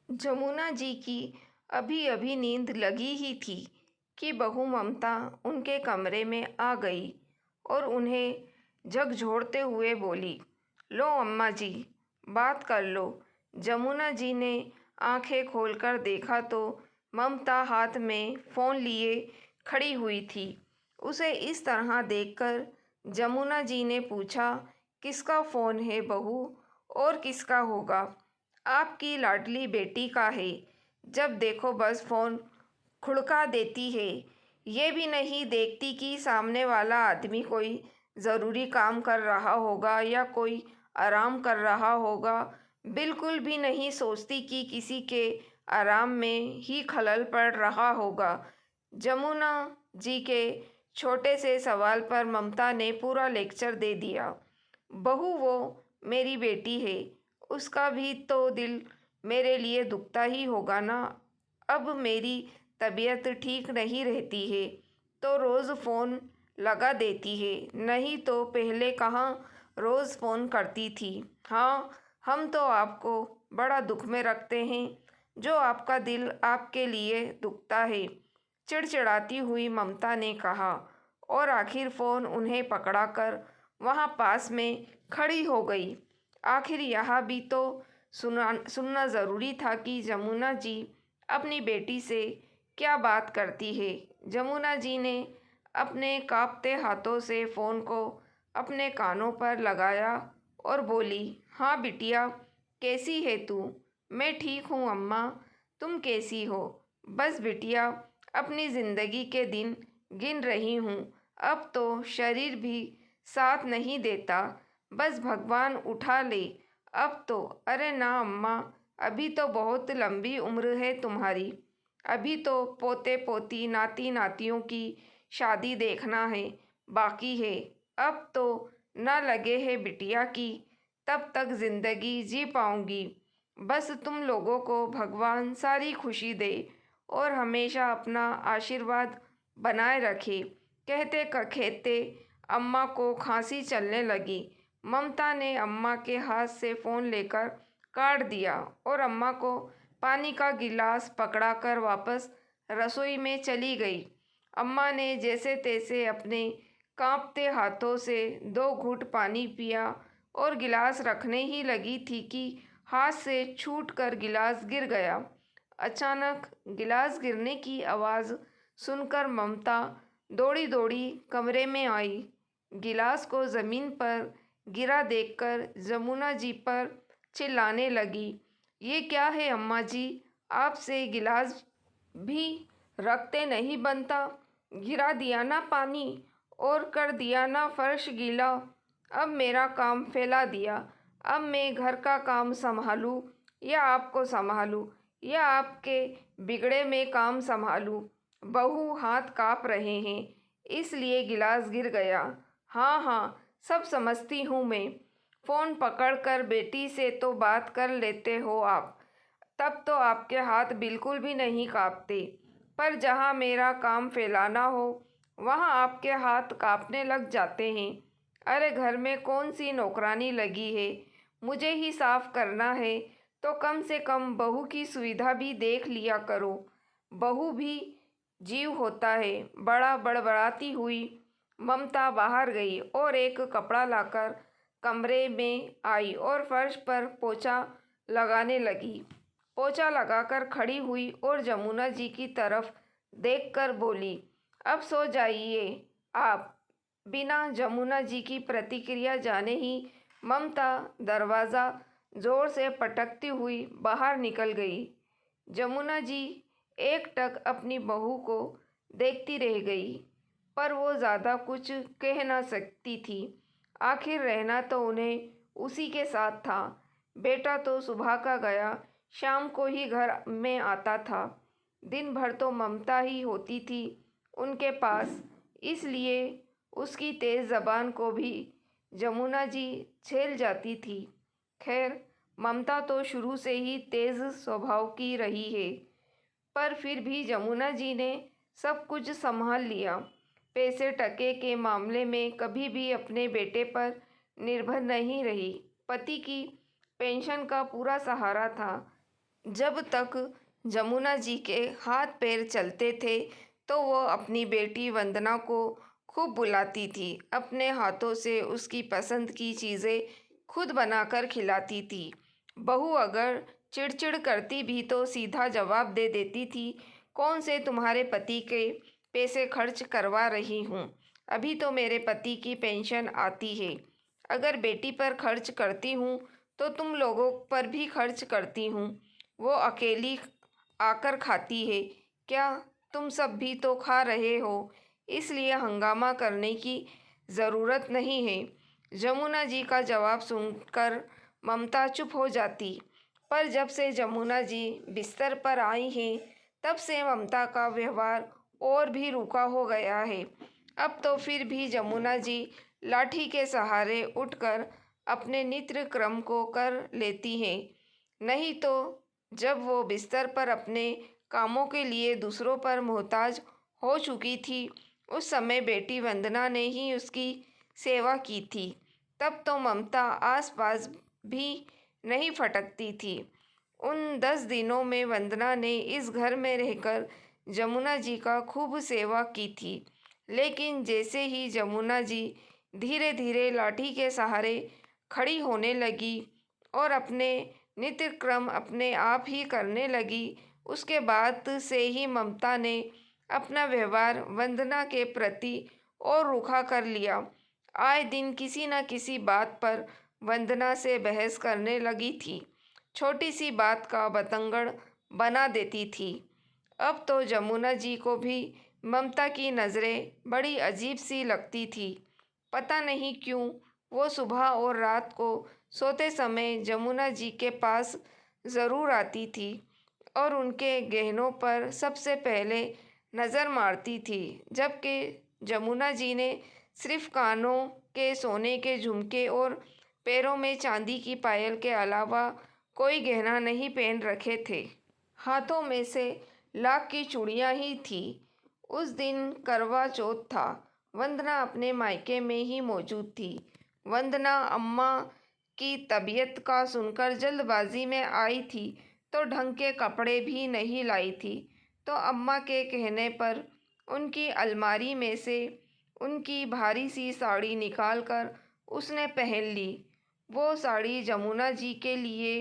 जमुना जी की अभी अभी नींद लगी ही थी कि बहू ममता उनके कमरे में आ गई और उन्हें झकझोरते हुए बोली, लो अम्मा जी, बात कर लो। जमुना जी ने आंखें खोलकर देखा तो ममता हाथ में फ़ोन लिए खड़ी हुई थी। उसे इस तरह देखकर जमुना जी ने पूछा, किसका फ़ोन है बहू, और किसका होगा? आपकी लाडली बेटी का है। जब देखो बस फ़ोन खुड़का देती है। ये भी नहीं देखती कि सामने वाला आदमी कोई ज़रूरी काम कर रहा होगा या कोई आराम कर रहा होगा। बिल्कुल भी नहीं सोचती कि किसी के आराम में ही खलल पड़ रहा होगा। जमुना जी के छोटे से सवाल पर ममता ने पूरा लेक्चर दे दिया। बहू, वो मेरी बेटी है, उसका भी तो दिल मेरे लिए दुखता ही होगा ना। अब मेरी तबीयत ठीक नहीं रहती है तो रोज़ फ़ोन लगा देती है, नहीं तो पहले कहाँ रोज़ फ़ोन करती थी। हाँ, हम तो आपको बड़ा दुख में रखते हैं जो आपका दिल आपके लिए दुखता है, चिड़चिड़ाती हुई ममता ने कहा, और आखिर फ़ोन उन्हें पकड़ाकर वहाँ पास में खड़ी हो गई। आखिर यह भी तो सुनना ज़रूरी था कि जमुना जी अपनी बेटी से क्या बात करती है। जमुना जी ने अपने कांपते हाथों से फ़ोन को अपने कानों पर लगाया और बोली, हाँ बिटिया, कैसी है तू? मैं ठीक हूँ अम्मा, तुम कैसी हो? बस बिटिया, अपनी ज़िंदगी के दिन गिन रही हूँ। अब तो शरीर भी साथ नहीं देता, बस भगवान उठा ले अब तो। अरे ना अम्मा, अभी तो बहुत लंबी उम्र है तुम्हारी। अभी तो पोते पोती नाती नातियों की शादी देखना है बाकी है। अब तो न लगे है बिटिया कि तब तक ज़िंदगी जी पाऊंगी। बस तुम लोगों को भगवान सारी खुशी दे और हमेशा अपना आशीर्वाद बनाए रखे। कहते कहते अम्मा को खांसी चलने लगी। ममता ने अम्मा के हाथ से फ़ोन लेकर काट दिया और अम्मा को पानी का गिलास पकड़ाकर वापस रसोई में चली गई। अम्मा ने जैसे तैसे अपने कांपते हाथों से 2 घूंट पानी पिया और गिलास रखने ही लगी थी कि हाथ से छूटकर गिलास गिर गया। अचानक गिलास गिरने की आवाज़ सुनकर ममता दौड़ी दौड़ी कमरे में आई। गिलास को ज़मीन पर गिरा देखकर जमुना जी पर चिल्लाने लगी, ये क्या है अम्मा जी, आपसे गिलास भी रखते नहीं बनता? गिरा दिया ना पानी और कर दिया ना फर्श गीला। अब मेरा काम फैला दिया। अब मैं घर का काम संभालूं या आपको संभालूं या आपके बिगड़े में काम संभालूं? बहू, हाथ काँप रहे हैं, इसलिए गिलास गिर गया। हाँ हाँ, सब समझती हूँ मैं। फ़ोन पकड़कर बेटी से तो बात कर लेते हो आप, तब तो आपके हाथ बिल्कुल भी नहीं काँपते, पर जहाँ मेरा काम फैलाना हो वहाँ आपके हाथ काँपने लग जाते हैं। अरे घर में कौन सी नौकरानी लगी है, मुझे ही साफ करना है तो कम से कम बहू की सुविधा भी देख लिया करो। बहू भी जीव होता है। बड़ा बड़बड़ाती हुई ममता बाहर गई और एक कपड़ा लाकर कमरे में आई और फर्श पर पोछा लगाने लगी। पोछा लगाकर खड़ी हुई और जमुना जी की तरफ देखकर बोली, अब सो जाइए आप। बिना जमुना जी की प्रतिक्रिया जाने ही ममता दरवाज़ा ज़ोर से पटकती हुई बाहर निकल गई। जमुना जी एकटक अपनी बहू को देखती रह गई, पर वो ज़्यादा कुछ कह ना सकती थी। आखिर रहना तो उन्हें उसी के साथ था। बेटा तो सुबह का गया, शाम को ही घर में आता था। दिन भर तो ममता ही होती थी उनके पास, इसलिए उसकी तेज़ ज़बान को भी जमुना जी झेल जाती थी। खैर, ममता तो शुरू से ही तेज़ स्वभाव की रही है, पर फिर भी जमुना जी ने सब कुछ संभाल लिया। पैसे टके के मामले में कभी भी अपने बेटे पर निर्भर नहीं रही। पति की पेंशन का पूरा सहारा था। जब तक जमुना जी के हाथ पैर चलते थे तो वो अपनी बेटी वंदना को खूब बुलाती थी, अपने हाथों से उसकी पसंद की चीज़ें खुद बनाकर खिलाती थी। बहू अगर चिड़चिड़ करती भी तो सीधा जवाब दे देती थी, कौन से तुम्हारे पति के पैसे खर्च करवा रही हूँ, अभी तो मेरे पति की पेंशन आती है। अगर बेटी पर खर्च करती हूँ तो तुम लोगों पर भी खर्च करती हूँ। वो अकेली आकर खाती है क्या? तुम सब भी तो खा रहे हो, इसलिए हंगामा करने की ज़रूरत नहीं है। जमुना जी का जवाब सुनकर ममता चुप हो जाती, पर जब से जमुना जी बिस्तर पर आई हैं तब से ममता का व्यवहार और भी रूखा हो गया है। अब तो फिर भी जमुना जी लाठी के सहारे उठकर अपने नित्य क्रम को कर लेती हैं, नहीं तो जब वो बिस्तर पर अपने कामों के लिए दूसरों पर मोहताज हो चुकी थी, उस समय बेटी वंदना ने ही उसकी सेवा की थी। तब तो ममता आसपास भी नहीं फटकती थी। उन 10 दिनों में वंदना ने इस घर में रहकर जमुना जी का खूब सेवा की थी, लेकिन जैसे ही जमुना जी धीरे धीरे लाठी के सहारे खड़ी होने लगी और अपने नित्य क्रम अपने आप ही करने लगी, उसके बाद से ही ममता ने अपना व्यवहार वंदना के प्रति और रूखा कर लिया। आए दिन किसी न किसी बात पर वंदना से बहस करने लगी थी, छोटी सी बात का बतंगड़ बना देती थी। अब तो जमुना जी को भी ममता की नज़रें बड़ी अजीब सी लगती थी। पता नहीं क्यों वो सुबह और रात को सोते समय जमुना जी के पास ज़रूर आती थी और उनके गहनों पर सबसे पहले नज़र मारती थी, जबकि जमुना जी ने सिर्फ कानों के सोने के झुमके और पैरों में चांदी की पायल के अलावा कोई गहना नहीं पहन रखे थे। हाथों में से लाख की चूड़ियाँ ही थी। उस दिन करवा चौथ था। वंदना अपने मायके में ही मौजूद थी। वंदना अम्मा की तबीयत का सुनकर जल्दबाजी में आई थी तो ढंग के कपड़े भी नहीं लाई थी, तो अम्मा के कहने पर उनकी अलमारी में से उनकी भारी सी साड़ी निकालकर उसने पहन ली। वो साड़ी जमुना जी के लिए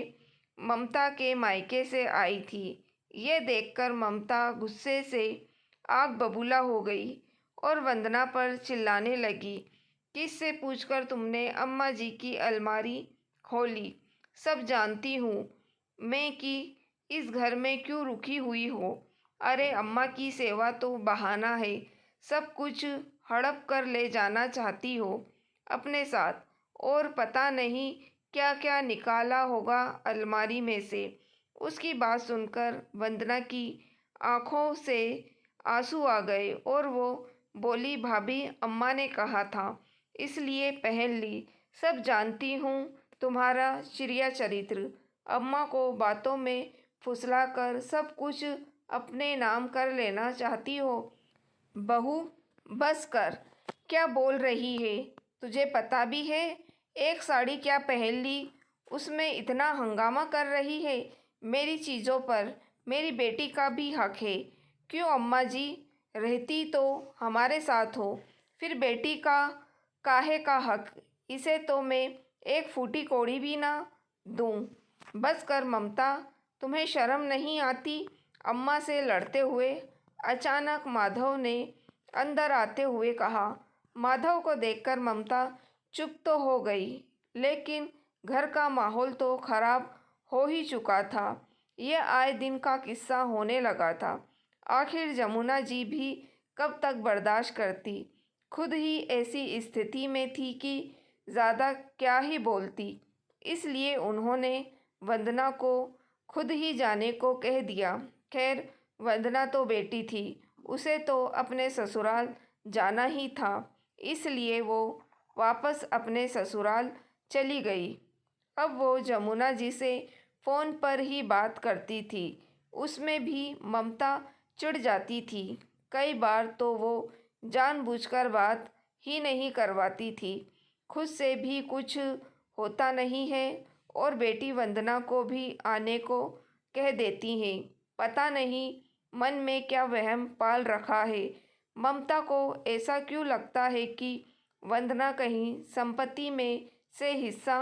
ममता के मायके से आई थी। ये देखकर ममता गुस्से से आग बबूला हो गई और वंदना पर चिल्लाने लगी, किससे पूछकर तुमने अम्मा जी की अलमारी खोली? सब जानती हूँ मैं कि इस घर में क्यों रुकी हुई हो। अरे अम्मा की सेवा तो बहाना है, सब कुछ हड़प कर ले जाना चाहती हो अपने साथ, और पता नहीं क्या क्या निकाला होगा अलमारी में से। उसकी बात सुनकर वंदना की आंखों से आंसू आ गए और वो बोली, भाभी अम्मा ने कहा था इसलिए पहन ली। सब जानती हूँ तुम्हारा चिड़िया चरित्र, अम्मा को बातों में फुसलाकर सब कुछ अपने नाम कर लेना चाहती हो। बहू बस कर, क्या बोल रही है? तुझे पता भी है एक साड़ी क्या पहन ली, उसमें इतना हंगामा कर रही है। मेरी चीज़ों पर मेरी बेटी का भी हक है। क्यों अम्मा जी, रहती तो हमारे साथ हो, फिर बेटी का काहे का हक? इसे तो मैं एक फूटी कौड़ी भी ना दूँ। बस कर ममता, तुम्हें शर्म नहीं आती? अम्मा से लड़ते हुए अचानक माधव ने अंदर आते हुए कहा। माधव को देखकर ममता चुप तो हो गई, लेकिन घर का माहौल तो खराब हो ही चुका था। यह आए दिन का किस्सा होने लगा था। आखिर जमुना जी भी कब तक बर्दाश्त करती? खुद ही ऐसी स्थिति में थी कि ज़्यादा क्या ही बोलती, इसलिए उन्होंने वंदना को खुद ही जाने को कह दिया। खैर, वंदना तो बेटी थी, उसे तो अपने ससुराल जाना ही था, इसलिए वो वापस अपने ससुराल चली गई। अब वो जमुना जी से फ़ोन पर ही बात करती थी, उसमें भी ममता चिढ़ जाती थी। कई बार तो वो जानबूझकर बात ही नहीं करवाती थी। खुद से भी कुछ होता नहीं है और बेटी वंदना को भी आने को कह देती हैं। पता नहीं मन में क्या वहम पाल रखा है। ममता को ऐसा क्यों लगता है कि वंदना कहीं संपत्ति में से हिस्सा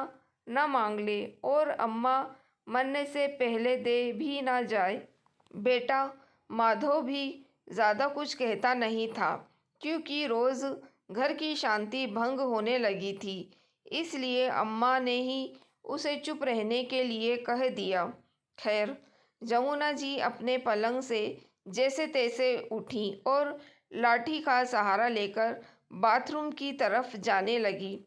न मांग ले और अम्मा मरने से पहले दे भी ना जाए। बेटा माधव भी ज़्यादा कुछ कहता नहीं था, क्योंकि रोज़ घर की शांति भंग होने लगी थी। इसलिए अम्मा ने ही उसे चुप रहने के लिए कह दिया। खैर, जमुना जी अपने पलंग से जैसे तैसे उठी और लाठी का सहारा लेकर बाथरूम की तरफ जाने लगी।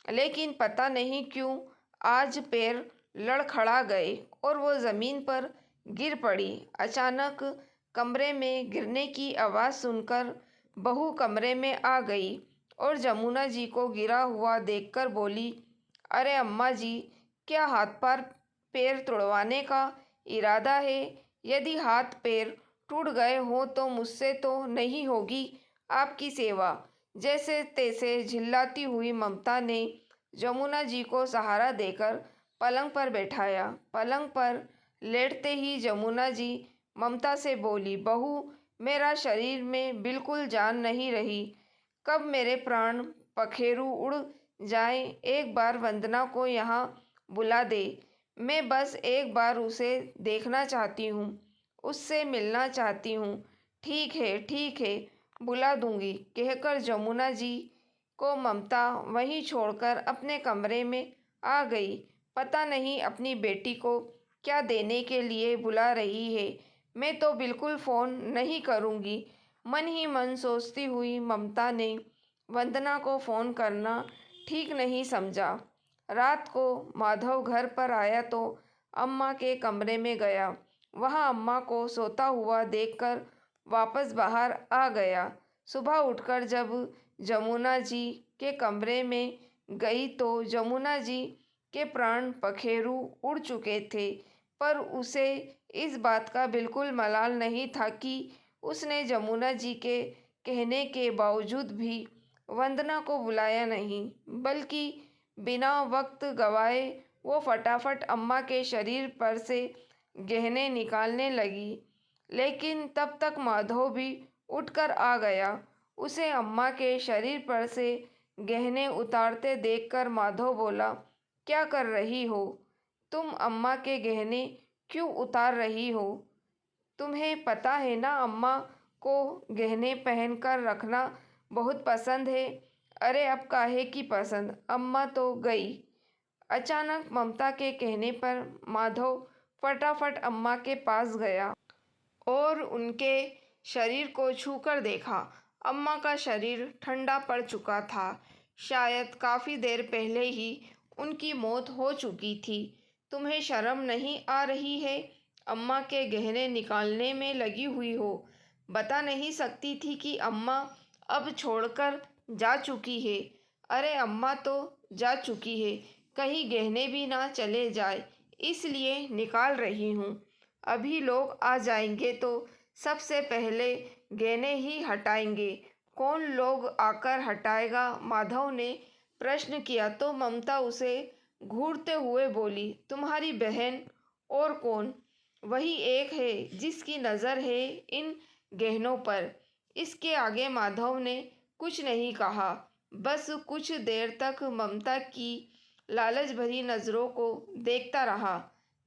लेकिन पता नहीं क्यों आज पैर लड़खड़ा गए और वो ज़मीन पर गिर पड़ी। अचानक कमरे में गिरने की आवाज़ सुनकर बहू कमरे में आ गई और जमुना जी को गिरा हुआ देखकर बोली, अरे अम्मा जी, क्या हाथ पैर तुड़वाने का इरादा है? यदि हाथ पैर टूट गए हों तो मुझसे तो नहीं होगी आपकी सेवा। जैसे तैसे झिल्लाती हुई ममता ने जमुना जी को सहारा देकर पलंग पर बैठाया। पलंग पर लेटते ही जमुना जी ममता से बोली, बहू, मेरा शरीर में बिल्कुल जान नहीं रही। कब मेरे प्राण पखेरु उड़ जाएं। एक बार वंदना को यहाँ बुला दे। मैं बस एक बार उसे देखना चाहती हूँ, उससे मिलना चाहती हूँ। ठीक है, बुला दूंगी, कहकर जमुना जी को ममता वहीं छोड़कर अपने कमरे में आ गई। पता नहीं अपनी बेटी को क्या देने के लिए बुला रही है। मैं तो बिल्कुल फ़ोन नहीं करूँगी, मन ही मन सोचती हुई ममता ने वंदना को फ़ोन करना ठीक नहीं समझा। रात को माधव घर पर आया तो अम्मा के कमरे में गया। वहाँ अम्मा को सोता हुआ देखकर वापस बाहर आ गया। सुबह उठकर जब जमुना जी के कमरे में गई तो जमुना जी के प्राण पखेरु उड़ चुके थे, पर उसे इस बात का बिल्कुल मलाल नहीं था कि उसने जमुना जी के कहने के बावजूद भी वंदना को बुलाया नहीं, बल्कि बिना वक्त गवाए वो फटाफट अम्मा के शरीर पर से गहने निकालने लगी। लेकिन तब तक माधव भी उठकर आ गया। उसे अम्मा के शरीर पर से गहने उतारते देखकर माधव बोला, क्या कर रही हो तुम? अम्मा के गहने क्यों उतार रही हो? तुम्हें पता है ना, अम्मा को गहने पहनकर रखना बहुत पसंद है। अरे अब काहे की पसंद, अम्मा तो गई। अचानक ममता के कहने पर माधव फटाफट अम्मा के पास गया और उनके शरीर को छूकर देखा। अम्मा का शरीर ठंडा पड़ चुका था। शायद काफ़ी देर पहले ही उनकी मौत हो चुकी थी। तुम्हें शर्म नहीं आ रही है? अम्मा के गहने निकालने में लगी हुई हो। बता नहीं सकती थी कि अम्मा अब छोड़कर जा चुकी है? अरे अम्मा तो जा चुकी है, कहीं गहने भी ना चले जाए, इसलिए निकाल रही हूँ। अभी लोग आ जाएंगे तो सबसे पहले गहने ही हटाएंगे। कौन लोग आकर हटाएगा? माधव ने प्रश्न किया तो ममता उसे घूरते हुए बोली, तुम्हारी बहन। और कौन? वही एक है जिसकी नज़र है इन गहनों पर। इसके आगे माधव ने कुछ नहीं कहा। बस कुछ देर तक ममता की लालच भरी नज़रों को देखता रहा,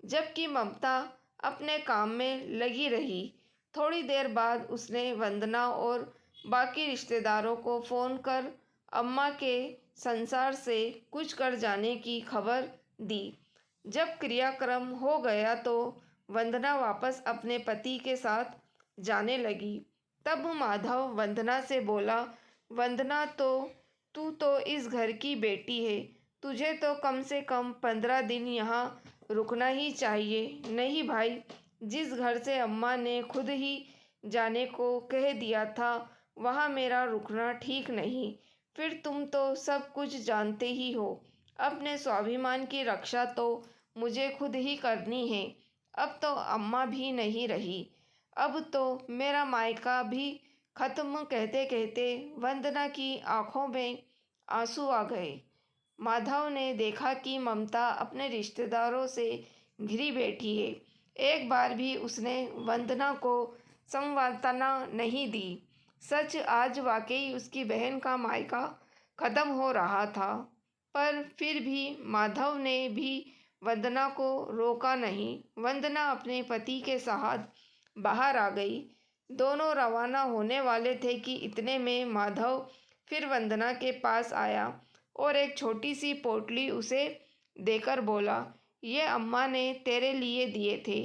जबकि ममता अपने काम में लगी रही। थोड़ी देर बाद उसने वंदना और बाकी रिश्तेदारों को फ़ोन कर अम्मा के संसार से कुछ कर जाने की खबर दी। जब क्रियाक्रम हो गया तो वंदना वापस अपने पति के साथ जाने लगी। तब माधव वंदना से बोला, वंदना, तू तो इस घर की बेटी है, तुझे तो कम से कम 15 दिन यहाँ रुकना ही चाहिए। नहीं भाई, जिस घर से अम्मा ने खुद ही जाने को कह दिया था, वहाँ मेरा रुकना ठीक नहीं। फिर तुम तो सब कुछ जानते ही हो। अपने स्वाभिमान की रक्षा तो मुझे खुद ही करनी है। अब तो अम्मा भी नहीं रही, अब तो मेरा मायका भी खत्म। कहते कहते वंदना की आंखों में आंसू आ गए। माधव ने देखा कि ममता अपने रिश्तेदारों से घिरी बैठी है। एक बार भी उसने वंदना को संवर्धना नहीं दी। सच आज वाकई उसकी बहन का मायका खत्म हो रहा था, पर फिर भी माधव ने भी वंदना को रोका नहीं। वंदना अपने पति के साथ बाहर आ गई। दोनों रवाना होने वाले थे कि इतने में माधव फिर वंदना के पास आया और एक छोटी सी पोटली उसे देकर बोला, ये अम्मा ने तेरे लिए दिए थे,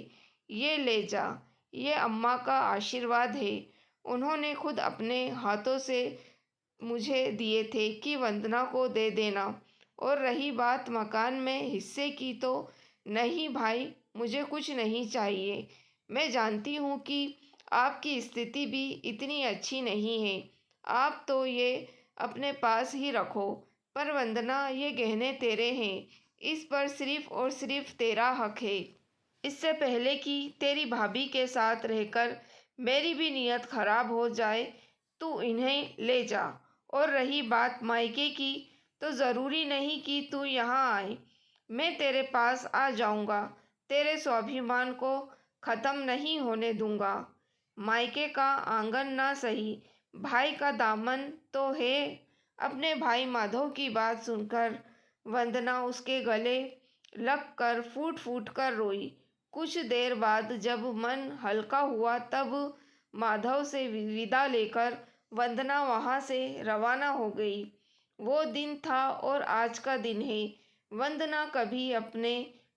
ये ले जा। ये अम्मा का आशीर्वाद है। उन्होंने खुद अपने हाथों से मुझे दिए थे कि वंदना को दे देना। और रही बात मकान में हिस्से की, तो नहीं भाई, मुझे कुछ नहीं चाहिए। मैं जानती हूँ कि आपकी स्थिति भी इतनी अच्छी नहीं है। आप तो ये अपने पास ही रखो। पर वंदना, ये गहने तेरे हैं। इस पर सिर्फ और सिर्फ तेरा हक है। इससे पहले कि तेरी भाभी के साथ रहकर मेरी भी नीयत खराब हो जाए, तू इन्हें ले जा। और रही बात मायके की, तो ज़रूरी नहीं कि तू यहाँ आए। मैं तेरे पास आ जाऊँगा। तेरे स्वाभिमान को ख़त्म नहीं होने दूँगा। मायके का आंगन ना सही, भाई का दामन तो है। अपने भाई माधव की बात सुनकर वंदना उसके गले लग कर फूट फूट कर रोई। कुछ देर बाद जब मन हल्का हुआ, तब माधव से विदा लेकर वंदना वहाँ से रवाना हो गई। वो दिन था और आज का दिन है। वंदना कभी अपने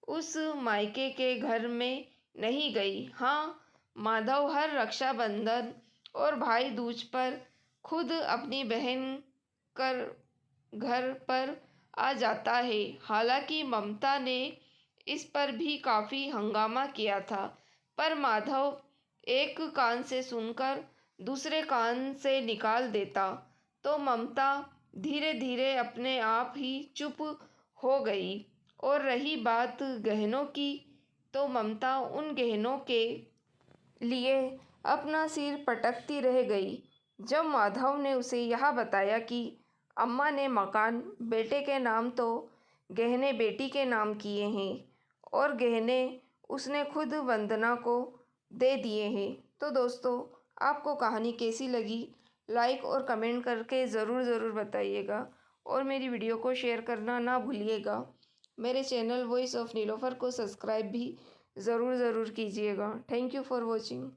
उस मायके के घर में नहीं गई। हाँ, माधव हर रक्षाबंधन और भाई दूज पर खुद अपनी बहन कर घर पर आ जाता है। हालांकि ममता ने इस पर भी काफ़ी हंगामा किया था, पर माधव एक कान से सुनकर दूसरे कान से निकाल देता, तो ममता धीरे धीरे अपने आप ही चुप हो गई। और रही बात गहनों की, तो ममता उन गहनों के लिए अपना सिर पटकती रह गई। जब माधव ने उसे यह बताया कि अम्मा ने मकान बेटे के नाम तो गहने बेटी के नाम किए हैं, और गहने उसने खुद वंदना को दे दिए हैं, तो दोस्तों, आपको कहानी कैसी लगी, लाइक और कमेंट करके ज़रूर बताइएगा। और मेरी वीडियो को शेयर करना ना भूलिएगा। मेरे चैनल वॉइस ऑफ नीलोफर को सब्सक्राइब भी ज़रूर कीजिएगा। Thank you for watching.